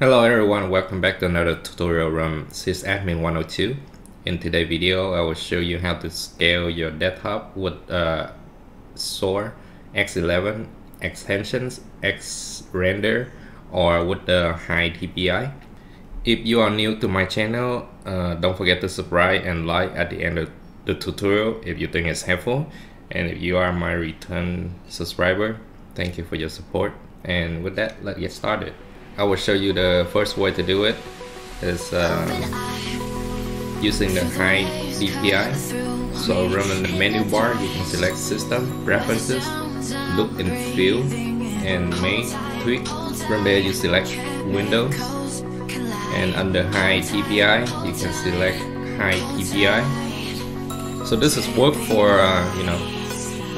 Hello everyone, welcome back to another tutorial from sysadmin 102. In today's video, I will show you how to scale your desktop with Xorg X11 extensions, Xrandr, or with the HiDPI. If you are new to my channel, don't forget to subscribe and like at the end of the tutorial if you think it's helpful. And if you are my return subscriber, thank you for your support. And with that, let's get started. I will show you the first way to do it is using the HiDPI. So from the menu bar, you can select System, Preferences, Look and Feel, and Main Tweak. From there, you select Windows, and under HiDPI, you can select HiDPI. So this is work for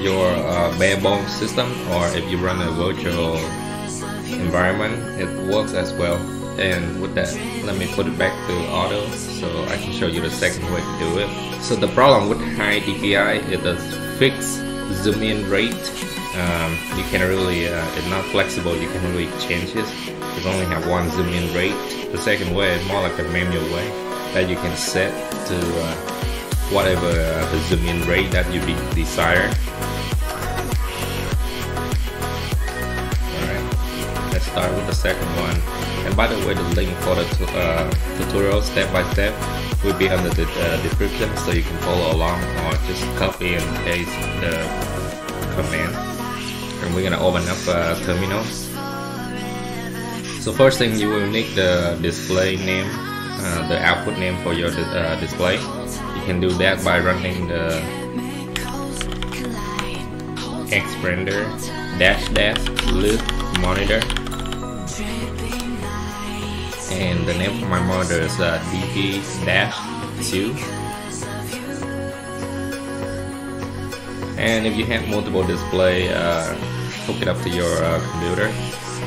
your bare bones system, or if you run a virtual environment, it works as well. And with that, let me put it back to auto so I can show you the second way to do it. So the problem with HiDPI is the fixed zoom in rate. You can really, it's not flexible, you can really change it. You only have one zoom in rate. The second way is more like a manual way that you can set to whatever the zoom in rate that you desire. Let's start with the second one. And by the way, the link for the tutorial step by step will be under the description, so you can follow along or just copy and paste the command. And we're gonna open up a terminal. So first thing, you will need the display name, the output name for your display. You can do that by running the Xrandr -- loop monitor. And the name for my monitor is DP-2. And if you have multiple display hook it up to your computer,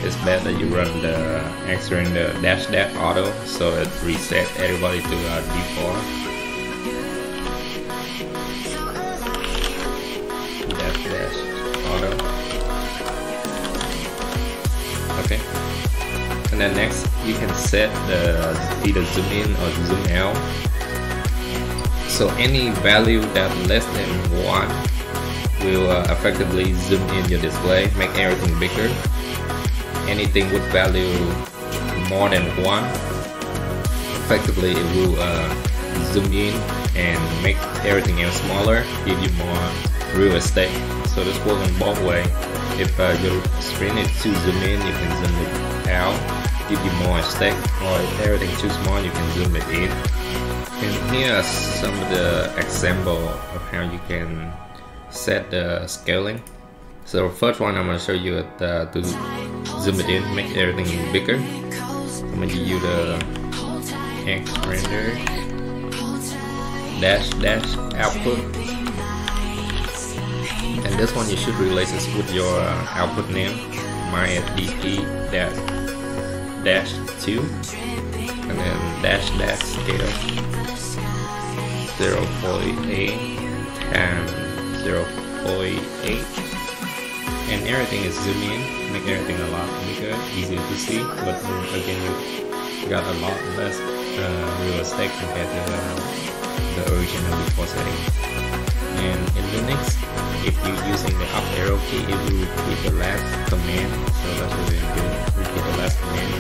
it's best that you run the Xrandr -- auto, so it resets everybody to default. -- auto. Okay. And then next, you can set either zoom in or zoom out. So any value that less than 1 will effectively zoom in your display, make everything bigger. Anything with value more than 1, effectively it will zoom in and make everything else smaller, give you more real estate. So this works in both ways. If your screen is too zoom in, you can zoom it out, give you more estate, or if everything's too small, you can zoom it in. And here are some of the examples of how you can set the scaling. So first one, I'm going to show you to zoom it in, make everything bigger. I'm going to use the Xrandr -- output. And this one you should replace this with your output name. Mine is DP-2, and then -- scale 0.8 times 0.8, and everything is zoom in, make everything a lot bigger, easier to see, but again you got a lot less real estate compared to the original default setting. And in Linux, if you're using the up arrow key, it will repeat the last command, so that's really good. Repeat the last command.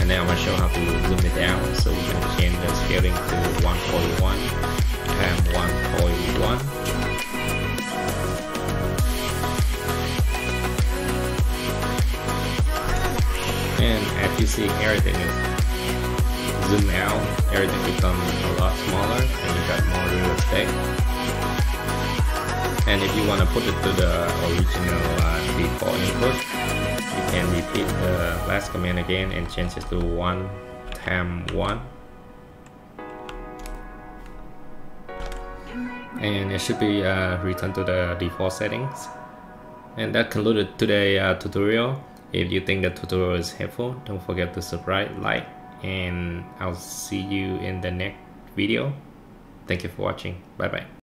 And then I'm going to show how to zoom it down. So we're going to change the scaling to 1.1 times 1.1. And as you see, everything is zoomed out, everything becomes a lot smaller, and you got more real estate. And if you want to put it to the original default input, you can repeat the last command again and change it to 1 times 1. And it should be returned to the default settings. And that concluded today's tutorial. If you think the tutorial is helpful, don't forget to subscribe, like, and I'll see you in the next video. Thank you for watching. Bye bye.